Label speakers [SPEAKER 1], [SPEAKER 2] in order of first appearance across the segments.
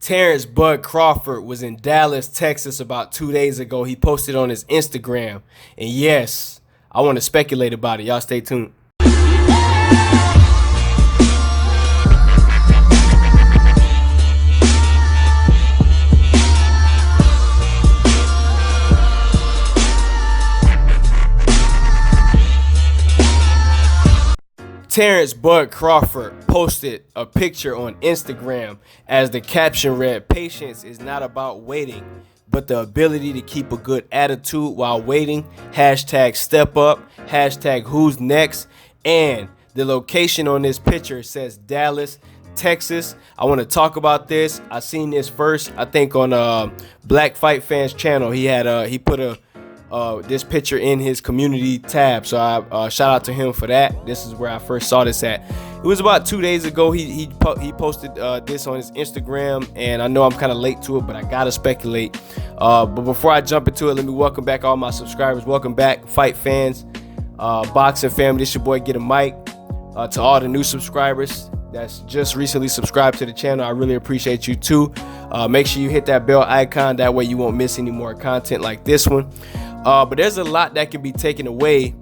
[SPEAKER 1] Terence Bud Crawford was in Dallas, Texas about 2 days ago. He posted on his Instagram. And yes, I want to speculate about it. Y'all stay tuned. Terence Bud Crawford posted a picture on Instagram as the caption read, "Patience is not about waiting, but the ability to keep a good attitude while waiting. Hashtag step up. Hashtag who's next." And the location on this picture says Dallas, Texas. I want to talk about this. I seen this first, I think, on Black Fight Fans channel. He put this picture in his community tab, so I shout out to him for that. This is where I first saw this at. It was about 2 days ago. He posted this on his Instagram, and I know I'm kind of late to it, but I gotta speculate. But before I jump into it, let me welcome back all my subscribers. Welcome back, fight fans, boxing family. This your boy Get a Mic. To all the new subscribers that's just recently subscribed to the channel, I really appreciate you too. Make sure you hit that bell icon, that way you won't miss any more content like this one. But there's a lot that can be taken away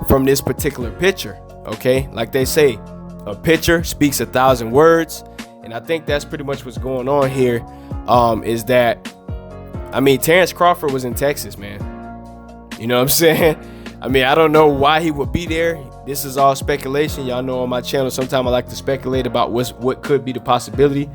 [SPEAKER 1] from this particular picture, okay? Like they say, a picture speaks 1,000 words, and I think that's pretty much what's going on here. Is that, I mean, Terence Crawford was in Texas, man. You know what I'm saying? I mean, I don't know why he would be there. This is all speculation. Y'all know on my channel, sometimes I like to speculate about what could be the possibility.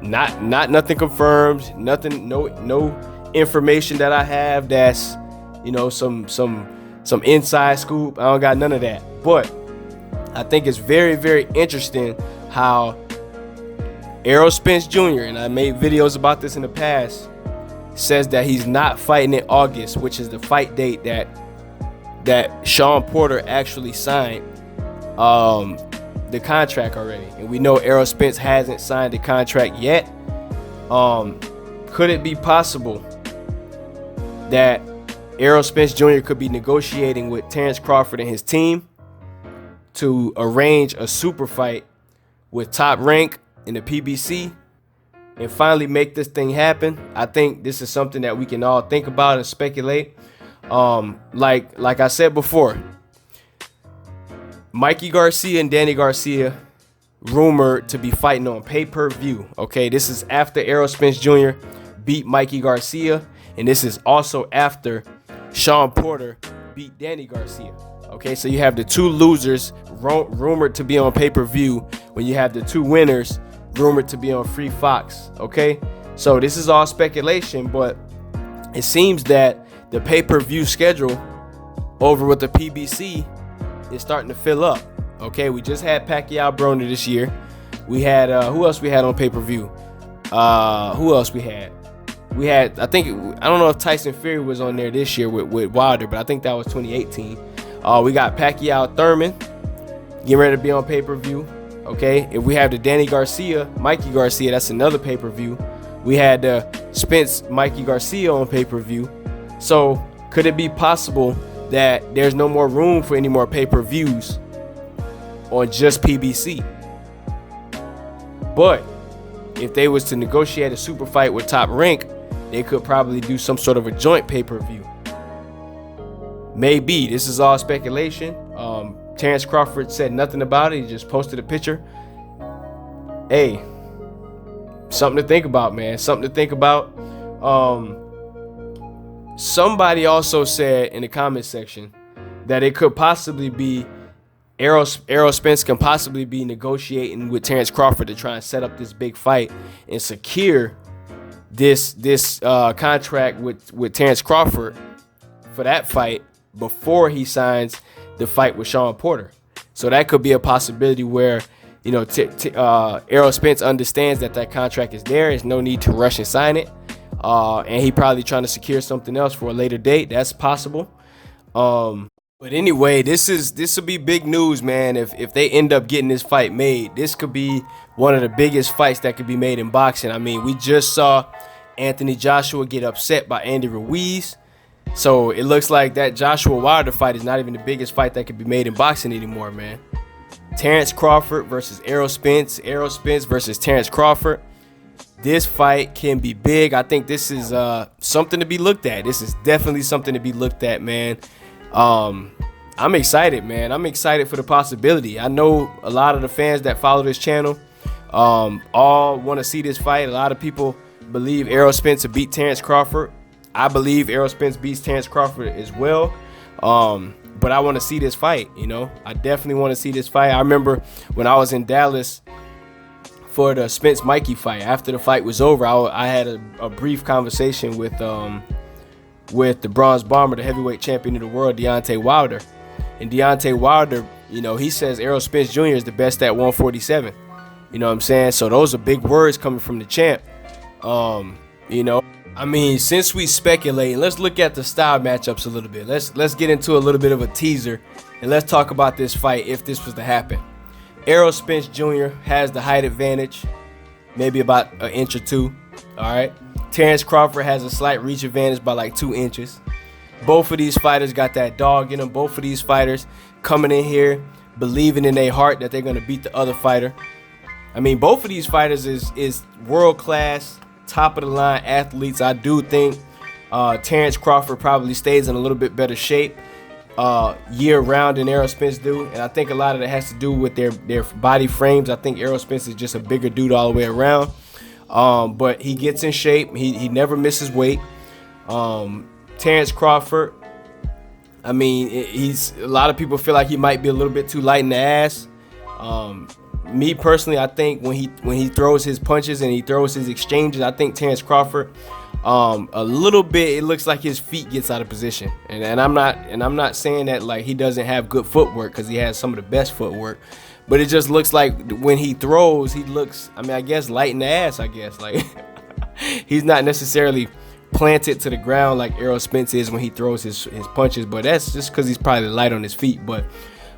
[SPEAKER 1] Nothing confirmed, nothing, no information that I have that's, you know, some inside scoop. I don't got none of that. But I think it's very, very interesting how Errol Spence Jr., and I made videos about this in the past, says that he's not fighting in August, which is the fight date that Sean Porter actually signed the contract already. And we know Errol Spence hasn't signed the contract yet. Could it be possible that Errol Spence Jr. could be negotiating with Terence Crawford and his team to arrange a super fight with Top Rank in the PBC and finally make this thing happen? I think this is something that we can all think about and speculate. Like I said before, Mikey Garcia and Danny Garcia rumored to be fighting on pay-per-view. Okay, this is after Errol Spence Jr. beat Mikey Garcia, and this is also after Sean Porter beat Danny Garcia. Okay, so you have the two losers rumored to be on pay-per-view when you have the two winners rumored to be on Free Fox. Okay, so this is all speculation, but it seems that the pay-per-view schedule over with the PBC is starting to fill up. Okay, we just had Pacquiao Broner this year. We had who else we had on pay-per-view? Who else we had? We had, I don't know if Tyson Fury was on there this year with Wilder, but I think that was 2018. We got Pacquiao Thurman getting ready to be on pay-per-view. Okay, if we have the Danny Garcia, Mikey Garcia, that's another pay-per-view. We had Spence, Mikey Garcia on pay-per-view. So could it be possible that there's no more room for any more pay-per-views on just PBC? But if they was to negotiate a super fight with Top Rank, they could probably do some sort of a joint pay-per-view. Maybe. This is all speculation. Terence Crawford said nothing about it. He just posted a picture. Hey, something to think about, man. Something to think about. Somebody also said in the comment section that it could possibly be Errol Spence can possibly be negotiating with Terence Crawford to try and set up this big fight and secure this contract with Terence Crawford for that fight before he signs the fight with Sean Porter. So that could be a possibility where, you know, Errol Spence understands that contract is there. There's no need to rush and sign it. And he probably trying to secure something else for a later date. That's possible. But anyway, this will be big news, man. If they end up getting this fight made, this could be one of the biggest fights that could be made in boxing. I mean, we just saw Anthony Joshua get upset by Andy Ruiz. So it looks like that Joshua Wilder fight is not even the biggest fight that could be made in boxing anymore, man. Terence Crawford versus Errol Spence. Errol Spence versus Terence Crawford. this fight can be big. I think this is something to be looked at. This is definitely something to be looked at, man. I'm excited, man. I'm excited for the possibility. I know a lot of the fans that follow this channel all want to see this fight. A lot of people believe Errol Spence will beat Terence Crawford. I believe Errol Spence beats Terence Crawford as well. But I want to see this fight, you know. I definitely want to see this fight. I remember when I was in Dallas for the Spence-Mikey fight. After the fight was over, I had a brief conversation with the Bronze Bomber, the heavyweight champion of the world, Deontay Wilder. And Deontay Wilder, you know, he says Errol Spence Jr. is the best at 147. You know what I'm saying? So those are big words coming from the champ. You know, I mean, since we speculate, let's look at the style matchups a little bit. Let's get into a little bit of a teaser, and let's talk about this fight if this was to happen. Errol Spence Jr. has the height advantage, maybe about an inch or two. All right. Terence Crawford has a slight reach advantage by like 2 inches. Both of these fighters got that dog in them. Both of these fighters coming in here believing in their heart that they're going to beat the other fighter. I mean, both of these fighters is world-class, top-of-the-line athletes. I do think Terence Crawford probably stays in a little bit better shape year-round than Errol Spence do. And I think a lot of that has to do with their body frames. I think Errol Spence is just a bigger dude all the way around. But he gets in shape. He never misses weight. Terence Crawford, I mean, a lot of people feel like he might be a little bit too light in the ass. Me personally, I think when he throws his punches and he throws his exchanges, I think Terence Crawford, a little bit, it looks like his feet gets out of position. And I'm not saying that like he doesn't have good footwork, because he has some of the best footwork. But it just looks like when he throws, he looks, I mean, I guess light in the ass, I guess. Like he's not necessarily planted to the ground like Errol Spence is when he throws his punches, but that's just because he's probably light on his feet. But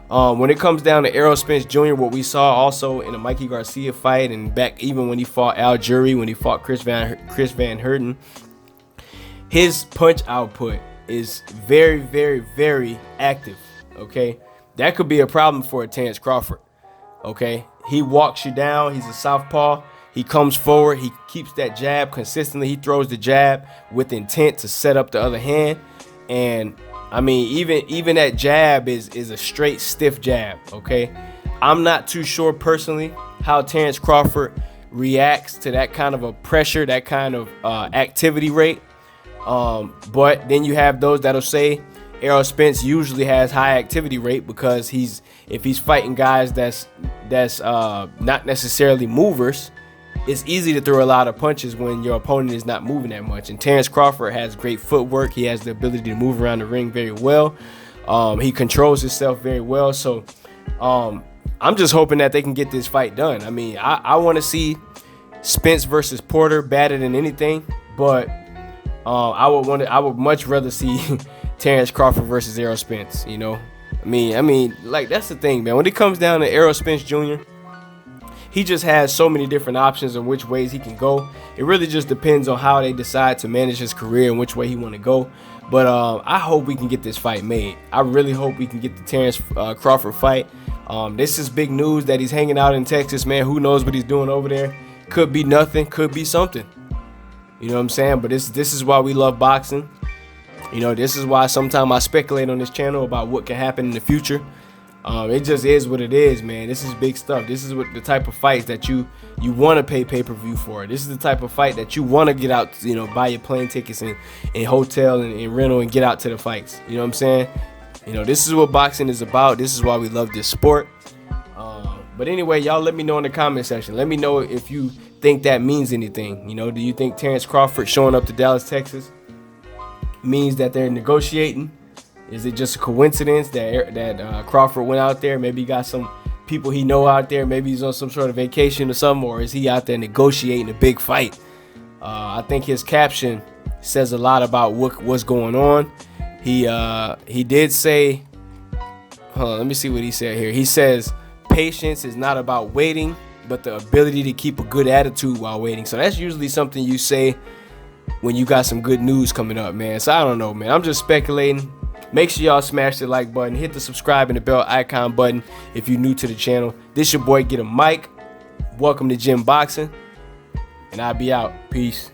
[SPEAKER 1] when it comes down to Errol Spence Jr., what we saw also in the Mikey Garcia fight, and back even when he fought Al Jury, when he fought Chris Van Herten, his punch output is very, very, very active. Okay, that could be a problem for a Terence Crawford. Okay, he walks you down. He's a southpaw. He comes forward. He keeps that jab consistently. He throws the jab with intent to set up the other hand. And I mean, even that jab is a straight stiff jab. Okay, I'm not too sure personally how Terence Crawford reacts to that kind of a pressure, that kind of activity rate. But then you have those that'll say Errol Spence usually has high activity rate, because if he's fighting guys that's not necessarily movers, it's easy to throw a lot of punches when your opponent is not moving that much. And Terence Crawford has great footwork. He has the ability to move around the ring very well. He controls himself very well. So I'm just hoping that they can get this fight done. I mean, I want to see Spence versus Porter better than anything, but I would much rather see Terence Crawford versus Errol Spence. You know, I mean, like, that's the thing, man. When it comes down to Errol Spence Jr., he just has so many different options on which ways he can go. It really just depends on how they decide to manage his career and which way he want to go. But I hope we can get this fight made. I really hope we can get the Terence Crawford fight. This is big news that he's hanging out in Texas, man. Who knows what he's doing over there? Could be nothing, could be something. You know what I'm saying? But this is why we love boxing. You know, this is why sometimes I speculate on this channel about what can happen in the future. It just is what it is, man. This is big stuff. This is what the type of fights that you want to pay pay-per-view for. This is the type of fight that you want to get out, you know, buy your plane tickets and hotel and rental and get out to the fights. You know what I'm saying? You know, this is what boxing is about. This is why we love this sport. But anyway, y'all let me know in the comment section. Let me know if you think that means anything. You know, do you think Terence Crawford showing up to Dallas, Texas means that they're negotiating? Is it just a coincidence that Crawford went out there? Maybe he got some people he know out there. Maybe he's on some sort of vacation or something, or is he out there negotiating a big fight? I think his caption says a lot about what's going on. He did say, hold on, let me see what he said here. He says, patience is not about waiting, but the ability to keep a good attitude while waiting. So that's usually something you say when you got some good news coming up, man. So I don't know, man. I'm just speculating. Make sure y'all smash the like button, hit the subscribe and the bell icon button if you're new to the channel. This your boy Get a Mic. Welcome to Gym Boxing, and I'll be out. Peace.